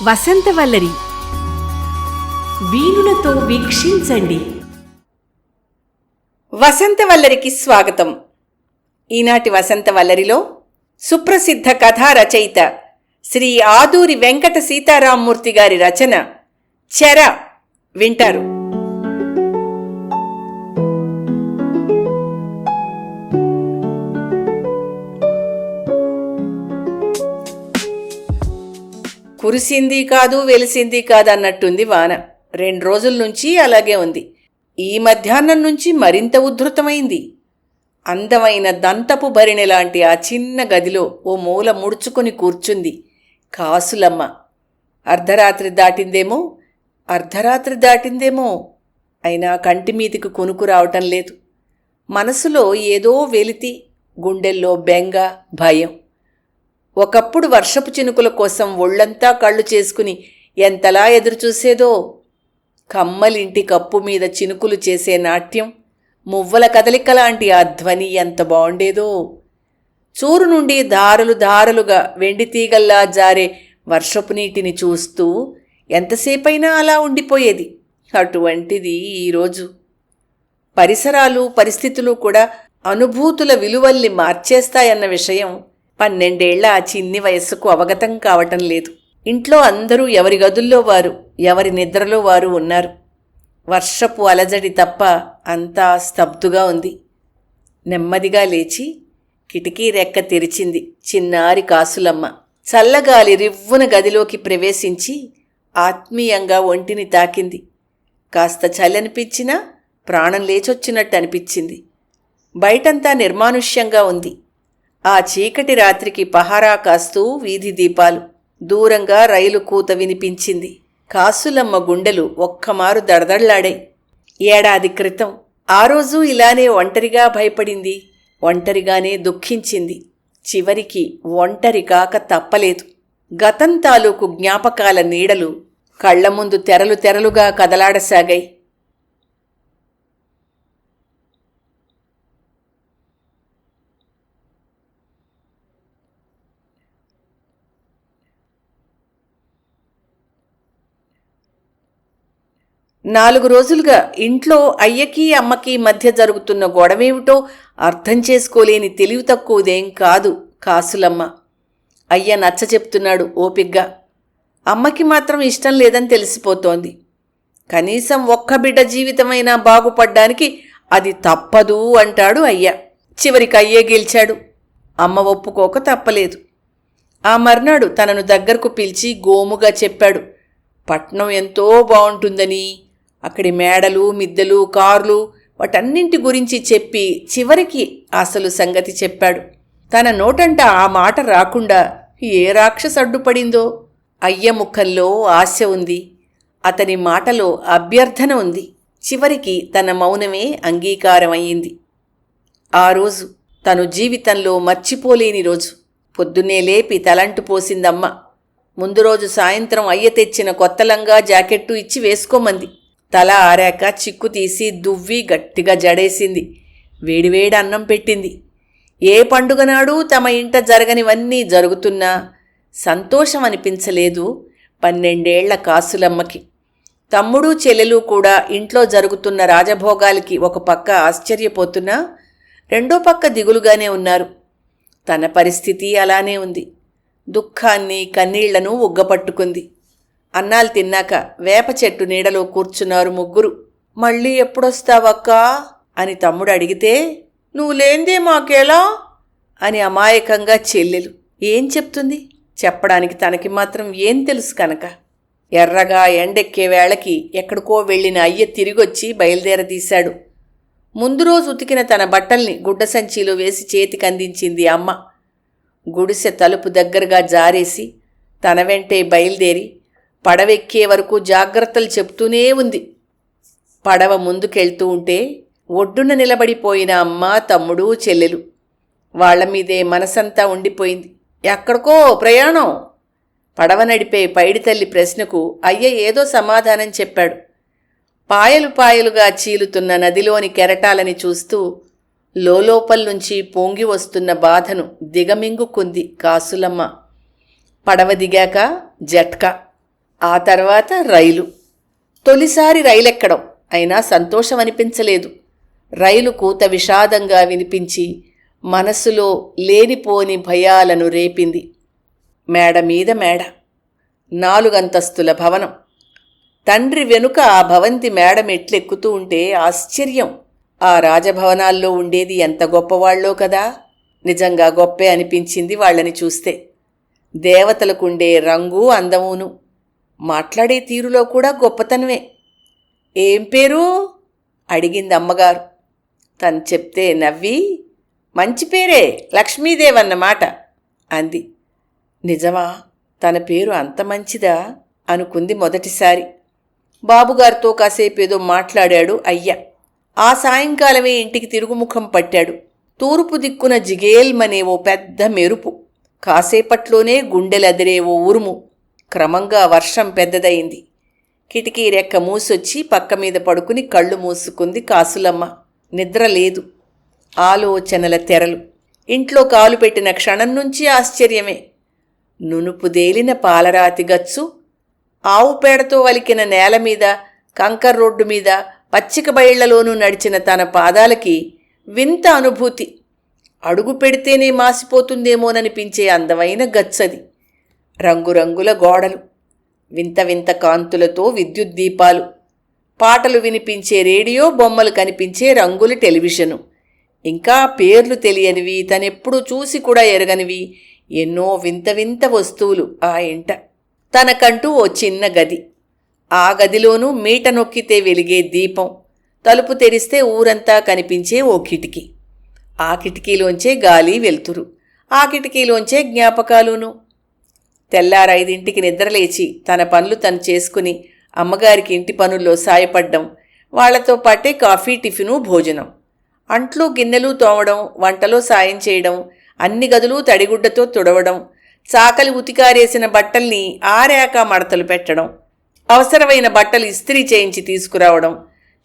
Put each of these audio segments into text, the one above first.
వసంతవల్లరి వీణులతో వీక్షించండి. వసంతవల్లరికి స్వాగతం. ఈనాటి వసంతవల్లరిలో సుప్రసిద్ధ కథా రచయిత శ్రీ ఆదూరి వెంకట సీతారామమూర్తి గారి రచన చెర వింటారు. కురిసింది కాదు వెలిసింది కాదు అన్నట్టుంది వాన. 2 రోజుల నుంచి అలాగే ఉంది. ఈ మధ్యాహ్నం నుంచి మరింత ఉద్ధృతమైంది. అందమైన దంతపు భరిణె లాంటి ఆ చిన్న గదిలో ఓ మూల ముడుచుకొని కూర్చుంది కాసులమ్మ. అర్ధరాత్రి దాటిందేమో అయినా కంటిమీదికి కునుకు రావటం లేదు. మనసులో ఏదో వెలితి, గుండెల్లో బెంగ, భయం. ఒకప్పుడు వర్షపు చినుకుల కోసం ఒళ్లంతా కళ్ళు చేసుకుని ఎంతలా ఎదురుచూసేదో. కమ్మలింటి కప్పు మీద చినుకులు చేసే నాట్యం, మువ్వల కదలిక లాంటి ఆ ధ్వని ఎంత బాగుండేదో. చూరు నుండి ధారలుగా వెండితీగల్లా జారే వర్షపు నీటిని చూస్తూ ఎంతసేపైనా అలా ఉండిపోయేది. అటువంటిది ఈరోజు. పరిసరాలు, పరిస్థితులు కూడా అనుభూతుల విలువల్ని మార్చేస్తాయన్న విషయం 12 ఏళ్ల ఆ చిన్ని వయస్సుకు అవగతం కావటం లేదు. ఇంట్లో అందరూ ఎవరి గదుల్లో వారు, ఎవరి నిద్రలో వారు ఉన్నారు. వర్షపు అలజడి తప్ప అంతా స్తబ్దుగా ఉంది. నెమ్మదిగా లేచి కిటికీ రెక్క తెరిచింది చిన్నారి కాసులమ్మ. చల్లగాలి రివ్వున గదిలోకి ప్రవేశించి ఆత్మీయంగా ఒంటిని తాకింది. కాస్త చల్లనిపించినా ప్రాణం లేచొచ్చినట్టు అనిపించింది. బయటంతా నిర్మానుష్యంగా ఉంది. ఆ చీకటి రాత్రికి పహారా కాస్తూ వీధి దీపాలు. దూరంగా రైలు కూత వినిపించింది. కాసులమ్మ గుండెలు ఒక్కమారు దడదళ్లాడాయి. ఏడాది క్రితం ఆ రోజు ఇలానే ఒంటరిగా భయపడింది, ఒంటరిగానే దుఃఖించింది. చివరికి ఒంటరి కాక తప్పలేదు. గతం తాలూకు జ్ఞాపకాల నీడలు కళ్ల ముందు తెరలుగా కదలాడసాగాయి. నాలుగు రోజులుగా ఇంట్లో అయ్యకి అమ్మకి మధ్య జరుగుతున్న గొడవేమిటో అర్థం చేసుకోలేని తెలివి తక్కువదేం కాదు కాసులమ్మ. అయ్య నచ్చ చెప్తున్నాడు ఓపిగ్గా. అమ్మకి మాత్రం ఇష్టం లేదని తెలిసిపోతోంది. కనీసం ఒక్క బిడ్డ జీవితమైనా బాగుపడ్డానికి అది తప్పదు అంటాడు అయ్య. చివరికి అయ్యే గెలిచాడు. అమ్మ ఒప్పుకోక తప్పలేదు. ఆ మర్నాడు తనను దగ్గరకు పిలిచి గోముగా చెప్పాడు పట్నం ఎంతో బావుంటుందని, అక్కడి మేడలు, మిద్దెలు, కార్లు, వాటన్నింటి గురించి చెప్పి చివరికి అసలు సంగతి చెప్పాడు. తన నోటంట ఆ మాట రాకుండా ఏ రాక్షస అడ్డుపడిందో. అయ్య ముఖంలో ఆశ ఉంది, అతని మాటలో అభ్యర్థన ఉంది. చివరికి తన మౌనమే అంగీకారమయ్యింది. ఆ రోజు తను జీవితంలో మర్చిపోలేని రోజు. పొద్దున్నే లేపి తలంటు పోసిందమ్మ. ముందు రోజు సాయంత్రం అయ్య తెచ్చిన కొత్త లంగా, జాకెట్టు ఇచ్చి వేసుకోమంది. తల ఆరాక చిక్కు తీసి దువ్వి గట్టిగా జడేసింది. వేడివేడి అన్నం పెట్టింది. ఏ పండుగ నాడు తమ ఇంట జరగనివన్నీ జరుగుతున్నా సంతోషం అనిపించలేదు 12 ఏళ్ల కాసులమ్మకి. తమ్ముడు చెల్లెలు కూడా ఇంట్లో జరుగుతున్న రాజభోగాలకి ఒక పక్క ఆశ్చర్యపోతున్నా రెండో పక్క దిగులుగానే ఉన్నారు. తన పరిస్థితి అలానే ఉంది. దుఃఖాన్ని, కన్నీళ్లను ఉగ్గపట్టుకుంది. అన్నాలు తిన్నాక వేప చెట్టు నీడలో కూర్చున్నారు ముగ్గురు. మళ్ళీ ఎప్పుడొస్తావక్కా అని తమ్ముడు అడిగితే, నువ్వు లేందే మాకేలా అని అమాయకంగా చెల్లెలు. ఏం చెప్తుంది? చెప్పడానికి తనకి మాత్రం ఏం తెలుసు కనుక. ఎర్రగా ఎండెక్కే వేళకి ఎక్కడికో వెళ్ళిన అయ్య తిరిగొచ్చి బయలుదేరదీశాడు. ముందు రోజు ఉతికిన తన బట్టల్ని గుడ్డ సంచిలో వేసి చేతికందించింది అమ్మ. గుడిసె తలుపు దగ్గరగా జారేసి తన వెంటే బయలుదేరి పడవెక్కే వరకు జాగ్రత్తలు చెప్తూనే ఉంది. పడవ ముందుకెళ్తూ ఉంటే ఒడ్డున నిలబడిపోయిన అమ్మ, తమ్ముడు, చెల్లెలు. వాళ్ల మీదే మనసంతా ఉండిపోయింది. ఎక్కడికో ప్రయాణం? పడవ నడిపే పైడితల్లి ప్రశ్నకు అయ్య ఏదో సమాధానం చెప్పాడు. పాయలుగా చీలుతున్న నదిలోని కెరటాలని చూస్తూ లోపల్నుంచి పొంగి వస్తున్న బాధను దిగమింగుకుంది కాసులమ్మ. పడవ దిగాక జట్కా. ఆ తర్వాత రైలు. తొలిసారి రైలెక్కడం అయినా సంతోషం అనిపించలేదు. రైలు కూత విషాదంగా వినిపించి మనస్సులో లేనిపోని భయాలను రేపింది. మేడ మీద మేడ, 4 అంతస్తుల భవనం. తండ్రి వెనుక ఆ భవంతి మేడ మెట్లెక్కుతూ ఉంటే ఆశ్చర్యం. ఆ రాజభవనాల్లో ఉండేది ఎంత గొప్పవాళ్లో కదా. నిజంగా గొప్పే అనిపించింది వాళ్ళని చూస్తే. దేవతలకుండే రంగు అందమును, మాట్లాడే తీరులో కూడా గొప్పతనమే. ఏం పేరు అడిగింది అమ్మగారు. తను చెప్తే నవ్వి, మంచి పేరే, లక్ష్మీదేవన్నమాట అంది. నిజమా? తన పేరు అంత మంచిదా అనుకుంది మొదటిసారి. బాబుగారితో కాసేపేదో మాట్లాడాడు అయ్య. ఆ సాయంకాలమే ఇంటికి తిరుగుముఖం పట్టాడు. తూర్పు దిక్కున జిగేల్మనే ఓ పెద్ద మెరుపు. కాసేపట్లోనే గుండెలదిరే ఓ ఉరుము. క్రమంగా వర్షం పెద్దదయింది. కిటికీ రెక్క మూసొచ్చి పక్కమీద పడుకుని కళ్ళు మూసుకుంది కాసులమ్మ. నిద్ర లేదు, ఆలోచనల తెరలు. ఇంట్లో కాలు పెట్టిన క్షణం నుంచి ఆశ్చర్యమే. నునుపుదేలిన పాలరాతి గచ్చు, ఆవు పేడతో వలికిన నేలమీద, కంకర్ రోడ్డు మీద, పచ్చిక బయళ్లలోనూ నడిచిన తన పాదాలకి వింత అనుభూతి. అడుగు పెడితేనే మాసిపోతుందేమోననిపించే అందమైన గచ్చది. రంగురంగుల గోడలు, వింత వింత కాంతులతో విద్యుత్ దీపాలు, పాటలు వినిపించే రేడియో, బొమ్మలు కనిపించే రంగుల టెలివిజను, ఇంకా పేర్లు తెలియనివి, తనెప్పుడూ చూసి కూడా ఎరగనివి ఎన్నో వింత వింత వస్తువులు ఆ ఇంట. తనకంటూ ఓ చిన్న గది. ఆ గదిలోనూ మీట నొక్కితే వెలిగే దీపం, తలుపు తెరిస్తే ఊరంతా కనిపించే ఓ కిటికీ. ఆ కిటికీలోంచే గాలి వెలుతురు, ఆ కిటికీలోంచే జ్ఞాపకాలును. తెల్లారైదింటికి నిద్రలేచి తన పనులు తను చేసుకుని అమ్మగారికి ఇంటి పనుల్లో సాయపడ్డం, వాళ్లతో పాటే కాఫీ, టిఫిను, భోజనం. అంట్లు గిన్నెలు తోమడం, వంటలో సాయం చేయడం, అన్ని గదులు తడిగుడ్డతో తుడవడం, చాకలి ఉతికారేసిన బట్టల్ని ఆరాక మడతలు పెట్టడం, అవసరమైన బట్టలు ఇస్త్రీ చేయించి తీసుకురావడం,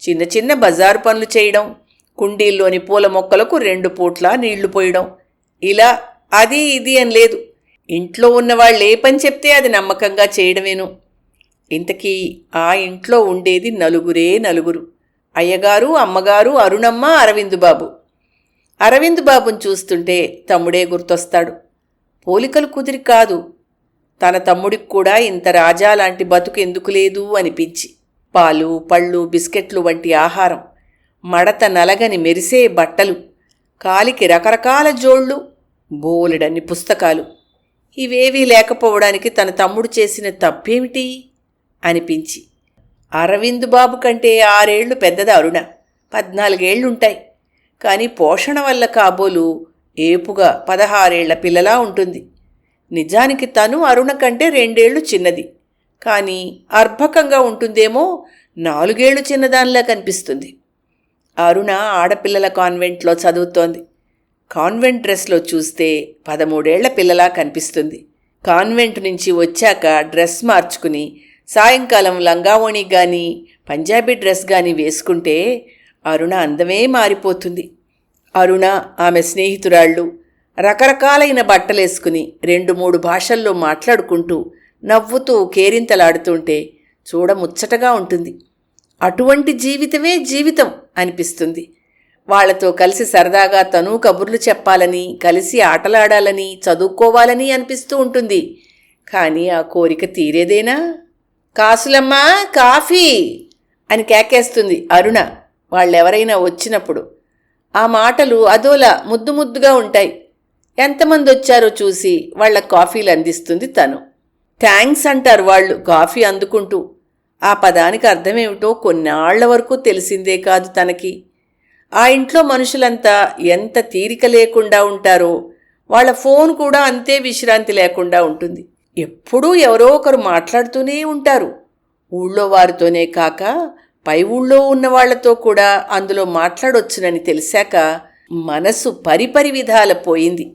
చిన్న చిన్న బజారు పనులు చేయడం, కుండీల్లోని పూల మొక్కలకు 2 పూట్లా నీళ్లు పోయడం. ఇలా అది ఇది అని లేదు. ఇంట్లో ఉన్నవాళ్ళు ఏ పని చెప్తే అది నమ్మకంగా చేయడమేను. ఇంతకీ ఆ ఇంట్లో ఉండేది నలుగురు. అయ్యగారు, అమ్మగారు, అరుణమ్మ, అరవిందుబాబు. అరవిందుబాబుని చూస్తుంటే తమ్ముడే గుర్తొస్తాడు. పోలికలు కుదిరి కాదు, తన తమ్ముడికి కూడా ఇంత రాజా లాంటి బతుకు ఎందుకు లేదు అనిపించి. పాలు, పళ్ళు, బిస్కెట్లు వంటి ఆహారం, మడత నలగని మెరిసే బట్టలు, కాలికి రకరకాల జోళ్ళు, బోలెడన్ని పుస్తకాలు. ఇవేవీ లేకపోవడానికి తన తమ్ముడు చేసిన తప్పేమిటి అనిపించి. అరవిందుబాబు కంటే 6 ఏళ్లు పెద్దది అరుణ. 14 ఏళ్లుంటాయి. కానీ పోషణ వల్ల కాబోలు ఏపుగా 16 ఏళ్ల పిల్లలా ఉంటుంది. నిజానికి తను అరుణ కంటే 2 ఏళ్లు చిన్నది. కానీ అర్భకంగా ఉంటుందేమో 4 ఏళ్లు చిన్నదానిలా కనిపిస్తుంది. అరుణ ఆడపిల్లల కాన్వెంట్లో చదువుతోంది. కాన్వెంట్ డ్రెస్లో చూస్తే 13 ఏళ్ల పిల్లలా కనిపిస్తుంది. కాన్వెంట్ నుంచి వచ్చాక డ్రెస్ మార్చుకుని సాయంకాలం లంగావోణి గాని పంజాబీ డ్రెస్ గాని వేసుకుంటే అరుణ అందమే మారిపోతుంది. అరుణ, ఆమె స్నేహితురాళ్ళు రకరకాలైన బట్టలేసుకుని 2-3 భాషల్లో మాట్లాడుకుంటూ నవ్వుతూ కేరింతలాడుతుంటే చూడముచ్చటగా ఉంటుంది. అటువంటి జీవితమే జీవితం అనిపిస్తుంది. వాళ్లతో కలిసి సరదాగా తను కబుర్లు చెప్పాలని, కలిసి ఆటలాడాలని, చదువుకోవాలని అనిపిస్తూ ఉంటుంది. కానీ ఆ కోరిక తీరేదేనా? కాసులమ్మా, కాఫీ అని కేకేస్తుంది అరుణ వాళ్ళెవరైనా వచ్చినప్పుడు. ఆ మాటలు అదోలా ముద్దు ముద్దుగా ఉంటాయి. ఎంతమంది వచ్చారో చూసి వాళ్ల కాఫీలు అందిస్తుంది తను. థ్యాంక్స్ అంటారు వాళ్ళు కాఫీ అందుకుంటూ. ఆ పదానికి అర్థమేమిటో కొన్నాళ్ల వరకు తెలిసిందే కాదు తనకి. ఆ ఇంట్లో మనుషులంతా ఎంత తీరిక లేకుండా ఉంటారో, వాళ్ల ఫోన్ కూడా అంతే విశ్రాంతి లేకుండా ఉంటుంది. ఎప్పుడూ ఎవరో ఒకరు మాట్లాడుతూనే ఉంటారు. ఊళ్ళో వారితోనే కాక పై ఊళ్ళో ఉన్న వాళ్లతో కూడా అందులో మాట్లాడొచ్చునని తెలిసాక మనసు పరిపరి విధాల పోయింది.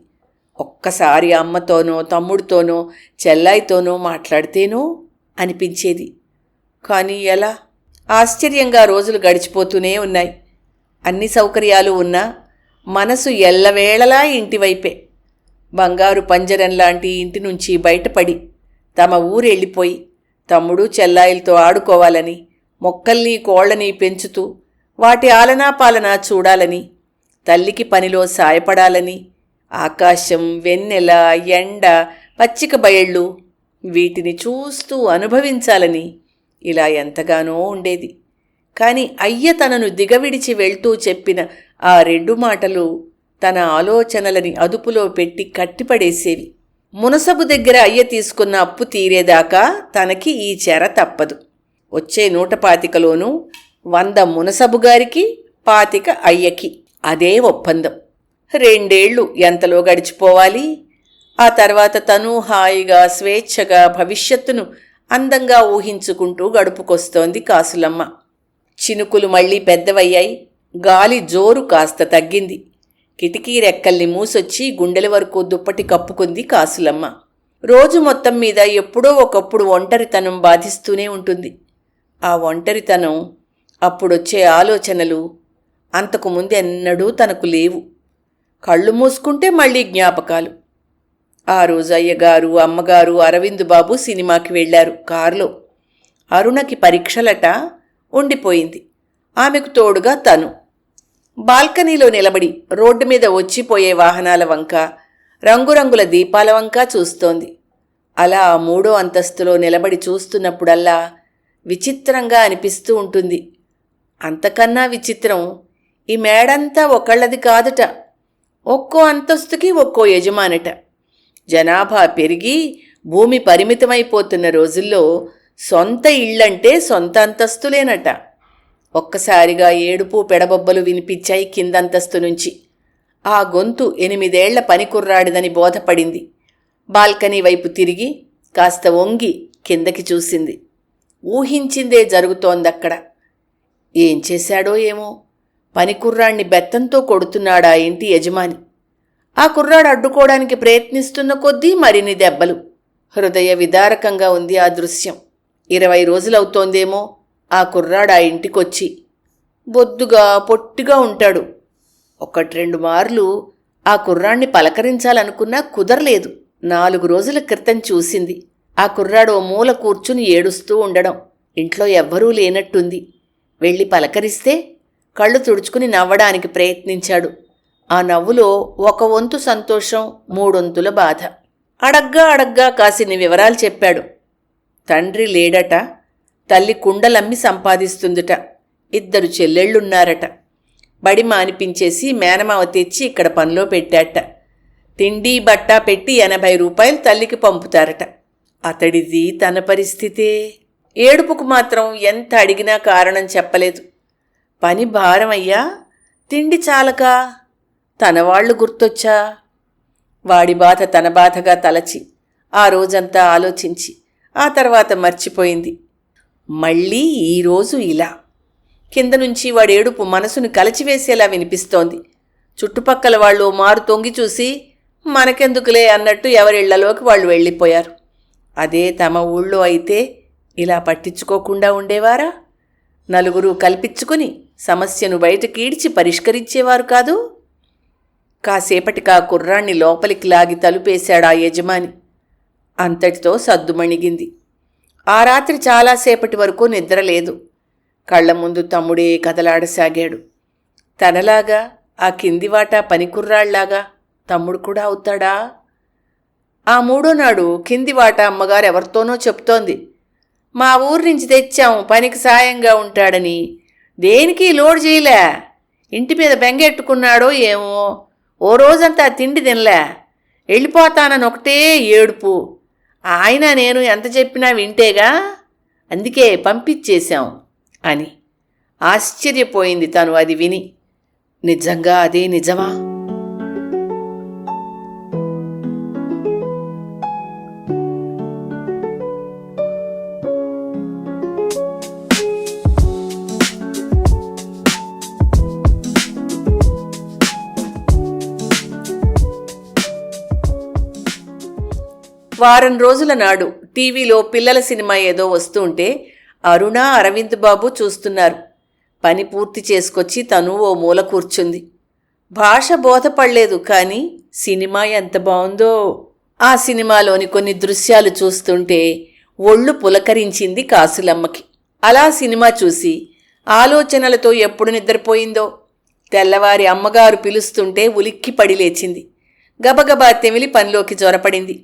ఒక్కసారి అమ్మతోనో, తమ్ముడితోనో, చెల్లాయితోనో మాట్లాడితేనో అనిపించేది. కానీ ఎలా? ఆశ్చర్యంగా రోజులు గడిచిపోతూనే ఉన్నాయి. అన్ని సౌకర్యాలు ఉన్నా మనసు ఎల్లవేళలా ఇంటివైపే. బంగారు పంజరంలాంటి ఇంటి నుంచి బయటపడి తమ ఊరెళ్ళిపోయి తమ్ముడు చెల్లాయిలతో ఆడుకోవాలని, మొక్కల్ని కోళ్లని పెంచుతూ వాటి ఆలనాపాలన చూడాలని, తల్లికి పనిలో సాయపడాలని, ఆకాశం, వెన్నెల, ఎండ, పచ్చిక బయళ్ళు వీటిని చూస్తూ అనుభవించాలని ఇలా ఎంతగానో ఉండేది. కాని అయ్య తనను దిగవిడిచి వెళ్తూ చెప్పిన ఆ 2 మాటలు తన ఆలోచనలని అదుపులో పెట్టి కట్టిపడేసేవి. మునసబు దగ్గర అయ్య తీసుకున్న అప్పు తీరేదాకా తనకి ఈ చెర తప్పదు. వచ్చే 125లోనూ 100 మునసబు గారికి, 25 అయ్యకి. అదే ఒప్పందం. 2 ఏళ్లు ఎంతలో గడిచిపోవాలి. ఆ తర్వాత తను హాయిగా స్వేచ్ఛగా భవిష్యత్తును అందంగా ఊహించుకుంటూ గడుపుకొస్తోంది కాసులమ్మ. చినుకులు మళ్లీ పెద్దవయ్యాయి. గాలి జోరు కాస్త తగ్గింది. కిటికీ రెక్కల్ని మూసొచ్చి గుండెల వరకు దుప్పటి కప్పుకుంది కాసులమ్మ. రోజు మొత్తం మీద ఎప్పుడో ఒకప్పుడు ఒంటరితనం బాధిస్తూనే ఉంటుంది. ఆ ఒంటరితనం, అప్పుడొచ్చే ఆలోచనలు అంతకు ముందెన్నడూ తనకు లేవు. కళ్ళు మూసుకుంటే మళ్లీ జ్ఞాపకాలు. ఆ రోజు అయ్యగారు, అమ్మగారు, అరవింద్ బాబు సినిమాకి వెళ్లారు కారులో. అరుణకి పరీక్షలట, ఉండిపోయింది. ఆమెకు తోడుగా తను. బాల్కనీలో నిలబడి రోడ్డు మీద వచ్చిపోయే వాహనాల వంక, రంగురంగుల దీపాల వంక చూస్తోంది. అలా 3వ అంతస్తులో నిలబడి చూస్తున్నప్పుడల్లా విచిత్రంగా అనిపిస్తూ ఉంటుంది. అంతకన్నా విచిత్రం, ఈ మేడంతా ఒకళ్ళది కాదుట. ఒక్కో అంతస్తుకి ఒక్కో యజమానట. జనాభా పెరిగి భూమి పరిమితమైపోతున్న రోజుల్లో సొంత ఇళ్లంటే సొంత అంతస్తులేనట. ఒక్కసారిగా ఏడుపు పెడబొబ్బలు వినిపించాయి కిందంతస్తు నుంచి. ఆ గొంతు 8 ఏళ్ల పనికుర్రాడిదని బోధపడింది. బాల్కనీ వైపు తిరిగి కాస్త వంగి కిందకి చూసింది. ఊహించిందే జరుగుతోందక్కడ. ఏం చేశాడో ఏమో, పనికుర్రాణ్ణి బెత్తంతో కొడుతున్నాడా ఇంటి యజమాని. ఆ కుర్రాడు అడ్డుకోవడానికి ప్రయత్నిస్తున్న కొద్దీ మరిన్ని దెబ్బలు. హృదయ విదారకంగా ఉంది ఆ దృశ్యం. 20 రోజులవుతోందేమో ఆ కుర్రాడు ఆ ఇంటికొచ్చి. బొద్దుగా పొట్టిగా ఉంటాడు. 1-2 మార్లు ఆ కుర్రాణ్ణి పలకరించాలనుకున్నా కుదరలేదు. 4 రోజుల క్రితం చూసింది. ఆ కుర్రాడు ఓ మూల కూర్చుని ఏడుస్తూ ఉండడం. ఇంట్లో ఎవ్వరూ లేనట్టుంది. వెళ్ళి పలకరిస్తే కళ్ళు తుడుచుకుని నవ్వడానికి ప్రయత్నించాడు. ఆ నవ్వులో 1 వంతు సంతోషం, 3 వంతుల బాధ. అడగ్గా కాసిన్ని వివరాలు చెప్పాడు. తండ్రి లేడట. తల్లి కుండలమ్మి సంపాదిస్తుందిట. 2 చెల్లెళ్ళున్నారట. బడి మానిపించేసి మేనమావ తెచ్చి ఇక్కడ పనిలో పెట్టాట. తిండి బట్ట పెట్టి 80 రూపాయలు తల్లికి పంపుతారట. అతడిది తన పరిస్థితే. ఏడుపుకు మాత్రం ఎంత అడిగినా కారణం చెప్పలేదు. పని భారమయ్యా, తిండి చాలక, తనవాళ్లు గుర్తొచ్చా. వాడి బాధ తన బాధగా తలచి ఆ రోజంతా ఆలోచించి ఆ తర్వాత మర్చిపోయింది. మళ్ళీ ఈరోజు ఇలా. కింద నుంచి వాడేడుపు మనసును కలచివేసేలా వినిపిస్తోంది. చుట్టుపక్కల వాళ్ళు మారు తొంగి చూసి మనకెందుకులే అన్నట్టు ఎవరిళ్లలోకి వాళ్ళు వెళ్ళిపోయారు. అదే తమ ఊళ్ళో అయితే ఇలా పట్టించుకోకుండా ఉండేవారా? నలుగురు కల్పించుకుని సమస్యను బయటకీడ్చి పరిష్కరించేవారు కాదు. కాసేపటికి ఆ కుర్రాణ్ణి లోపలికి లాగి తలుపేశాడు ఆ యజమాని. అంతటితో సద్దుమణిగింది. ఆ రాత్రి చాలాసేపటి వరకు నిద్రలేదు. కళ్ల ముందు తమ్ముడే కదలాడసాగాడు. తనలాగా ఆ కిందివాటా పనికుర్రాళ్లాగా తమ్ముడు కూడా అవుతాడా? ఆ 3వ నాడు కిందివాటా అమ్మగారు ఎవరితోనో చెప్తోంది. మా ఊరి నుంచి తెచ్చాం, పనికి సాయంగా ఉంటాడని. దేనికి లోడ్ చేయలే. ఇంటి మీద బెంగెట్టుకున్నాడో ఏమో. ఓ రోజంతా తిండి తినలే. వెళ్ళిపోతానని ఒకటే ఏడుపు. ఆయన నేను ఎంత చెప్పినా వింటేగా, అందుకే పంపించేశాం అని. ఆశ్చర్యపోయింది తను అది విని. నిజంగా అదే నిజమా? వారం రోజుల నాడు టీవీలో పిల్లల సినిమా ఏదో వస్తుంటే అరుణ, అరవింద్ బాబు చూస్తున్నారు. పని పూర్తి చేసుకొచ్చి తను ఓ మూల కూర్చుంది. భాష బోధపడలేదు, కానీ సినిమా ఎంత బాగుందో. ఆ సినిమాలోని కొన్ని దృశ్యాలు చూస్తుంటే ఒళ్ళు పులకరించింది కాసులమ్మకి. అలా సినిమా చూసి ఆలోచనలతో ఎప్పుడు నిద్రపోయిందో. తెల్లవారి అమ్మగారు పిలుస్తుంటే ఉలిక్కిపడి లేచింది. గబగబా తెమిలి పనిలోకి జొరపడింది.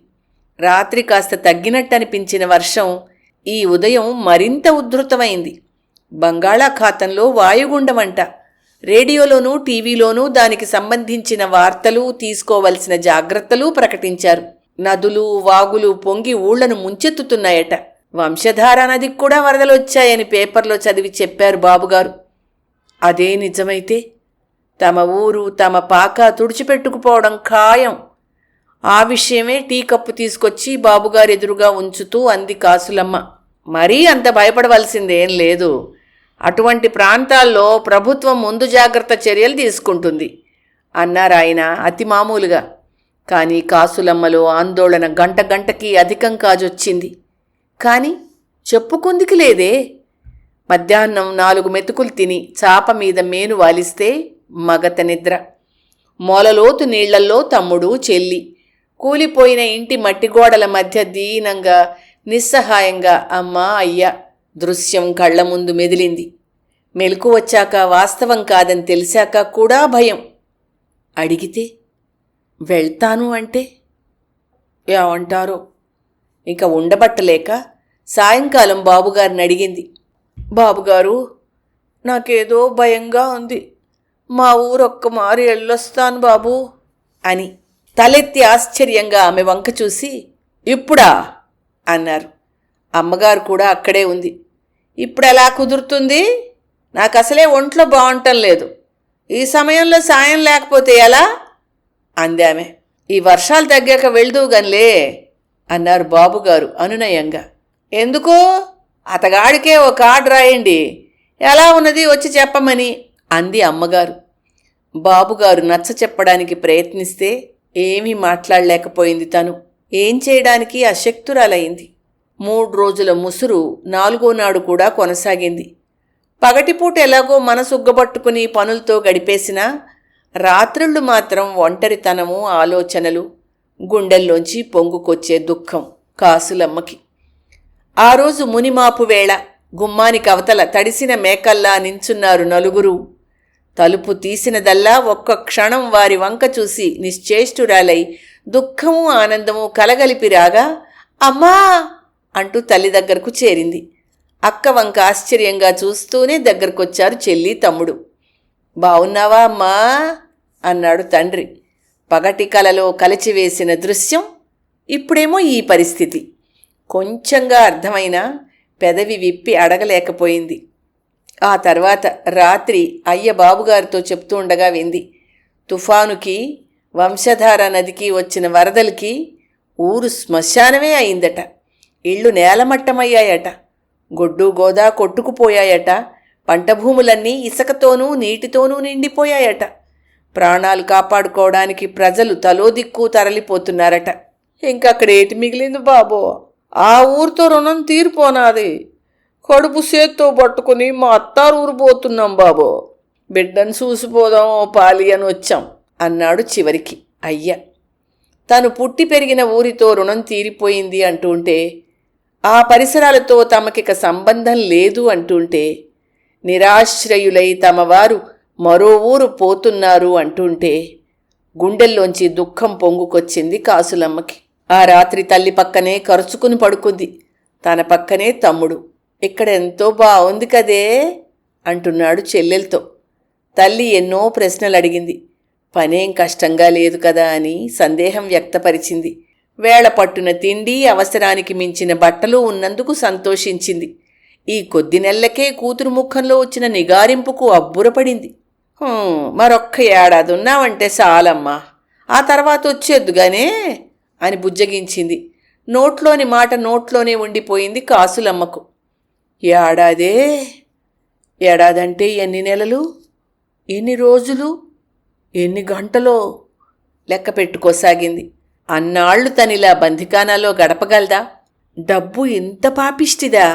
రాత్రి కాస్త తగ్గినట్టనిపించిన వర్షం ఈ ఉదయం మరింత ఉధృతమైంది. బంగాళాఖాతంలో వాయుగుండమంట. రేడియోలోనూ టీవీలోనూ దానికి సంబంధించిన వార్తలు, తీసుకోవలసిన జాగ్రత్తలు ప్రకటించారు. నదులు, వాగులు పొంగి ఊళ్లను ముంచెత్తుతున్నాయట. వంశధార నదికి కూడా వరదలొచ్చాయని పేపర్లో చదివి చెప్పారు బాబుగారు. అదే నిజమైతే తమ ఊరు, తమ పాక తుడిచిపెట్టుకుపోవడం ఖాయం. ఆ విషయమే టీ కప్పు తీసుకొచ్చి బాబుగారు ఎదురుగా ఉంచుతూ అంది కాసులమ్మ. మరీ అంత భయపడవలసిందేం లేదు. అటువంటి ప్రాంతాల్లో ప్రభుత్వం ముందు జాగ్రత్త చర్యలు తీసుకుంటుంది అన్నారాయన అతి మామూలుగా. కానీ కాసులమ్మలో ఆందోళన గంట గంటకి అధికం కాజొచ్చింది. కాని చెప్పుకుందికి లేదే. మధ్యాహ్నం 4 మెతుకులు తిని చాప మీద మేను వాలిస్తే మగత నిద్ర. మొలలోతు నీళ్లల్లో తమ్ముడు, చెల్లి. కూలిపోయిన ఇంటి మట్టిగోడల మధ్య దీనంగా, నిస్సహాయంగా అమ్మా, అయ్యా దృశ్యం కళ్ల ముందు మెదిలింది. మెలకు వచ్చాక వాస్తవం కాదని తెలిసాక కూడా భయం. అడిగితే వెళ్తాను అంటే ఏమంటారో. ఇక ఉండబట్టలేక సాయంకాలం బాబుగారిని అడిగింది. బాబుగారు, నాకేదో భయంగా ఉంది. మా ఊరొక్క మారి వెళ్ళొస్తాను బాబూ అని. తలెత్తి ఆశ్చర్యంగా ఆమె వంక చూసి, ఇప్పుడా అన్నారు. అమ్మగారు కూడా అక్కడే ఉంది. ఇప్పుడెలా కుదురుతుంది? నాకసలే ఒంట్లో బాగుంటం లేదు. ఈ సమయంలో సాయం లేకపోతే ఎలా అందామె. ఈ వర్షాలు తగ్గాక వెళ్దూగన్లే అన్నారు బాబుగారు అనునయంగా. ఎందుకు? అతగాడికే ఒక కార్డు రాయండి, ఎలా ఉన్నది వచ్చి చెప్పమని అంది అమ్మగారు. బాబుగారు నచ్చ చెప్పడానికి ప్రయత్నిస్తే ఏమీ మాట్లాడలేకపోయింది తను. ఏం చేయడానికి అశక్తురాలైంది. 3 రోజుల ముసురు 4వ నాడు కూడా కొనసాగింది. పగటిపూట ఎలాగో మనసుగ్గబట్టుకుని పనులతో గడిపేసినా రాత్రుళ్ళు మాత్రం ఒంటరితనము, ఆలోచనలు, గుండెల్లోంచి పొంగుకొచ్చే దుఃఖం కాసులమ్మకి. ఆ రోజు మునిమాపు వేళ గుమ్మానికి అవతల తడిసిన మేకల్లా నించున్నారు నలుగురు. తలుపు తీసినదల్లా ఒక్క క్షణం వారి వంక చూసి నిశ్చేష్టురాలై దుఃఖము, ఆనందము కలగలిపి రాగా అమ్మా అంటూ తల్లి దగ్గరకు చేరింది. అక్క వంక ఆశ్చర్యంగా చూస్తూనే దగ్గరకొచ్చారు చెల్లి, తమ్ముడు. బావున్నావా అమ్మా అన్నాడు తండ్రి. పగటి కలలో కలచివేసిన దృశ్యం ఇప్పుడేమో ఈ పరిస్థితి. కొంచెంగా అర్థమైనా పెదవి విప్పి అడగలేకపోయింది. ఆ తర్వాత రాత్రి అయ్య బాబుగారితో చెప్తూ ఉండగా వింది. తుఫానుకి, వంశధార నదికి వచ్చిన వరదలకి ఊరు శ్మశానమే అయిందట. ఇళ్ళు నేలమట్టమయ్యాయట. గొడ్డు గోదా కొట్టుకుపోయాయట. పంటభూములన్నీ ఇసుకతోనూ నీటితోనూ నిండిపోయాయట. ప్రాణాలు కాపాడుకోవడానికి ప్రజలు తలో దిక్కు తరలిపోతున్నారట. ఇంకక్కడేటి మిగిలింది బాబో? ఆ ఊరితో రుణం తీరిపోనాది. కడుపు చేత్తో పట్టుకుని మా అత్తారు ఊరు పోతున్నాం బాబో. బిడ్డను చూసిపోదాం ఓ పాలి అని వచ్చాం అన్నాడు చివరికి అయ్య. తను పుట్టి పెరిగిన ఊరితో రుణం తీరిపోయింది అంటుంటే, ఆ పరిసరాలతో తమకిక సంబంధం లేదు అంటుంటే, నిరాశ్రయులై తమవారు మరో ఊరు పోతున్నారు అంటుంటే గుండెల్లోంచి దుఃఖం పొంగుకొచ్చింది కాసులమ్మకి. ఆ రాత్రి తల్లి పక్కనే కరుచుకుని పడుకుంది. తన పక్కనే తమ్ముడు. ఇక్కడ ఎంతో బాగుంది కదే అంటున్నాడు చెల్లెలతో. తల్లి ఎన్నో ప్రశ్నలు అడిగింది. పనేం కష్టంగా లేదు కదా అని సందేహం వ్యక్తపరిచింది. వేళ పట్టున తిండి, అవసరానికి మించిన బట్టలు ఉన్నందుకు సంతోషించింది. ఈ కొద్ది నెలలకే కూతురు ముఖంలో వచ్చిన నిగారింపుకు అబ్బురపడింది. మరొక్క ఏడాది ఉన్నావంటే చాలమ్మా, ఆ తర్వాత వచ్చేద్దుగానే అని బుజ్జగించింది. నోట్లోని మాట నోట్లోనే ఉండిపోయింది కాసులమ్మకు. ఏడాదే? ఏడాదంటే ఎన్ని నెలలు, ఎన్ని రోజులు, ఎన్ని గంటలో లెక్క పెట్టుకోసాగింది. అన్నాళ్లు తనిలా బందికానాలో గడపగలదా? డబ్బు ఇంత పాపిష్టిదా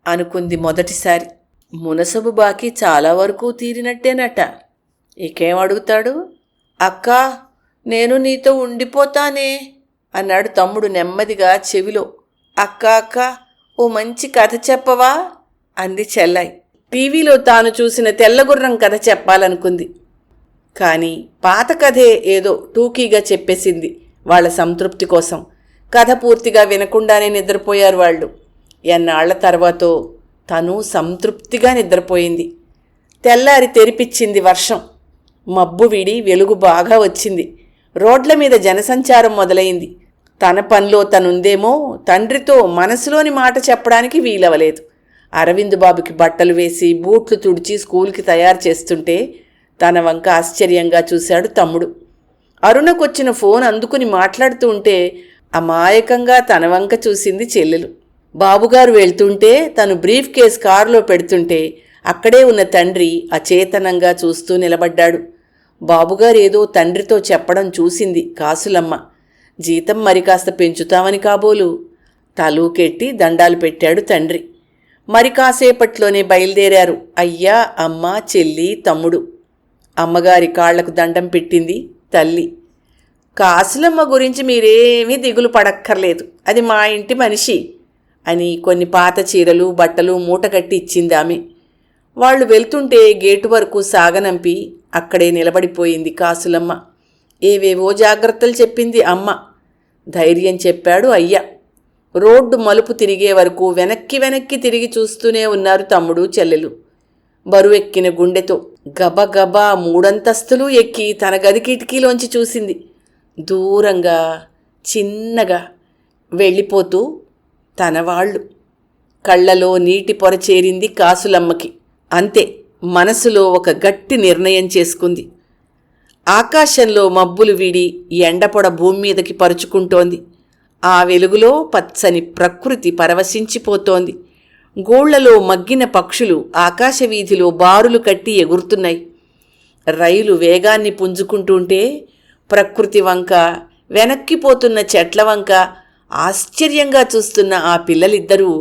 అనుకుంది మొదటిసారి. మునసబు బాకీ చాలా వరకు తీరినట్టేనట. ఇకేం అడుగుతాడు? అక్కా, నేను నీతో ఉండిపోతానే అన్నాడు తమ్ముడు నెమ్మదిగా చెవిలో. అక్క అక్క, ఓ మంచి కథ చెప్పవా అంది చెల్లాయి. టీవీలో తాను చూసిన తెల్లగుర్రం కథ చెప్పాలనుకుంది. కానీ పాత కథే ఏదో టూకీగా చెప్పేసింది వాళ్ళ సంతృప్తి కోసం. కథ పూర్తిగా వినకుండానే నిద్రపోయారు వాళ్ళు. ఎన్నాళ్ల తర్వాతో తను సంతృప్తిగా నిద్రపోయింది. తెల్లారి తెరిపిచ్చింది వర్షం. మబ్బు వీడి వెలుగు బాగా వచ్చింది. రోడ్ల మీద జనసంచారం మొదలైంది. తన పనిలో తనుందేమో తండ్రితో మనసులోని మాట చెప్పడానికి వీలవలేదు. అరవింద్ బాబుకి బట్టలు వేసి బూట్లు తుడిచి స్కూల్కి తయారు చేస్తుంటే తన వంక ఆశ్చర్యంగా చూశాడు తమ్ముడు. అరుణకొచ్చిన ఫోన్ అందుకుని మాట్లాడుతూ ఉంటే అమాయకంగా తన వంక చూసింది చెల్లెలు. బాబుగారు వెళ్తుంటే తను బ్రీఫ్ కేస్ కారులో పెడుతుంటే అక్కడే ఉన్న తండ్రి అచేతనంగా చూస్తూ నిలబడ్డాడు. బాబుగారు ఏదో తండ్రితో చెప్పడం చూసింది కాసులమ్మ. జీతం మరి కాస్త పెంచుతామని కాబోలు. తలూకెట్టి దండాలు పెట్టాడు తండ్రి. మరి కాసేపట్లోనే బయలుదేరారు అయ్యా, అమ్మ, చెల్లి, తమ్ముడు. అమ్మగారి కాళ్లకు దండం పెట్టింది తల్లి. కాసులమ్మ గురించి మీరేమీ దిగులు పడక్కర్లేదు, అది మా ఇంటి మనిషి అని కొన్ని పాత చీరలు బట్టలు మూటగట్టి ఇచ్చింది ఆమె. వాళ్ళు వెళ్తుంటే గేటు వరకు సాగనంపి అక్కడే నిలబడిపోయింది కాసులమ్మ. ఏవేవో జాగ్రత్తలు చెప్పింది అమ్మ. ధైర్యం చెప్పాడు అయ్య. రోడ్డు మలుపు తిరిగే వరకు వెనక్కి తిరిగి చూస్తూనే ఉన్నారు తమ్ముడు చెల్లెలు. బరువెక్కిన గుండెతో గబగబా 3 అంతస్తులు ఎక్కి తన గది కిటికీలోంచి చూసింది. దూరంగా చిన్నగా వెళ్ళిపోతూ తనవాళ్ళు. కళ్ళలో నీటి పొర చేరింది కాసులమ్మకి. అంతే, మనసులో ఒక గట్టి నిర్ణయం చేసుకుంది. ఆకాశంలో మబ్బులు వీడి ఎండపొడ భూమి మీదకి పరుచుకుంటోంది. ఆ వెలుగులో పచ్చని ప్రకృతి పరవశించిపోతోంది. గోళ్లలో మగ్గిన పక్షులు ఆకాశవీధిలో బారులు కట్టి ఎగురుతున్నాయి. రైలు వేగాన్ని పుంజుకుంటుంటే ప్రకృతి వంక, వెనక్కిపోతున్న చెట్ల వంక ఆశ్చర్యంగా చూస్తున్న ఆ పిల్లలిద్దరూ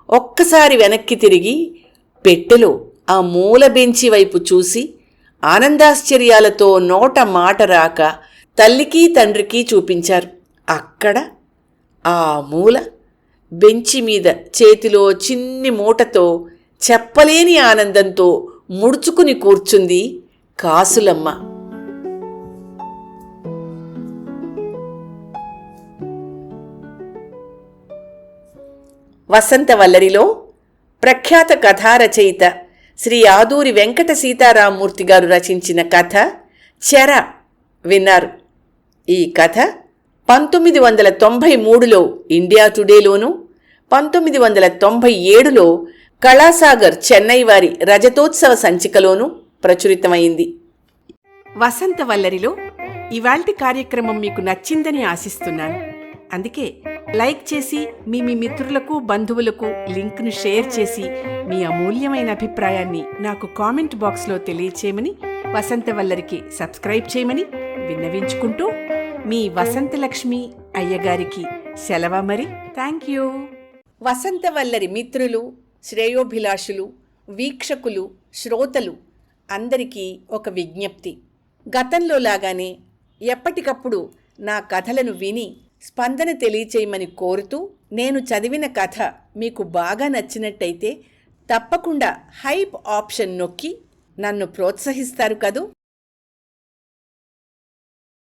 ఒక్కసారి వెనక్కి తిరిగి పెట్టెలో ఆ మూల బెంచి వైపు చూసి ఆనందాశ్చర్యాలతో నోట మాట రాక తల్లికి తండ్రికి చూపించారు. అక్కడ ఆ మూల బెంచి మీద చేతిలో చిన్ని మూటతో చెప్పలేని ఆనందంతో ముడుచుకుని కూర్చుంది కాసులమ్మ. వసంతవల్లరిలో ప్రఖ్యాత కథారచయిత శ్రీ ఆదూరి వెంకట సీతారామమూర్తి గారు రచించిన కథ చెర విన్నారు. ఈ కథ 1993లో ఇండియా టుడేలోనూ, 1997లో కళాసాగర్ చెన్నై వారి రజతోత్సవ సంచికలోనూ ప్రచురితమైంది. వసంతవల్లరిలో ఇవాల్టి కార్యక్రమం మీకు నచ్చిందని ఆశిస్తున్నాను. అందుకే లైక్ చేసి మీ మిత్రులకు బంధువులకు లింక్ను షేర్ చేసి మీ అమూల్యమైన అభిప్రాయాన్ని నాకు కామెంట్ బాక్స్లో తెలియచేయమని, వసంతవల్లరికి సబ్స్క్రైబ్ చేయమని విన్నవించుకుంటూ మీ వసంతలక్ష్మి అయ్యగారికి సెలవు. మరి థ్యాంక్ యూ. వసంతవల్లరి మిత్రులు, శ్రేయోభిలాషులు, వీక్షకులు, శ్రోతలు అందరికీ ఒక విజ్ఞప్తి. గతంలో లాగానే ఎప్పటికప్పుడు నా కథలను విని స్పందన తెలియచేయమని కోరుతూ, నేను చదివిన కథ మీకు బాగా నచ్చినట్టయితే తప్పకుండా హైప్ ఆప్షన్ నొక్కి నన్ను ప్రోత్సహిస్తారు కదూ.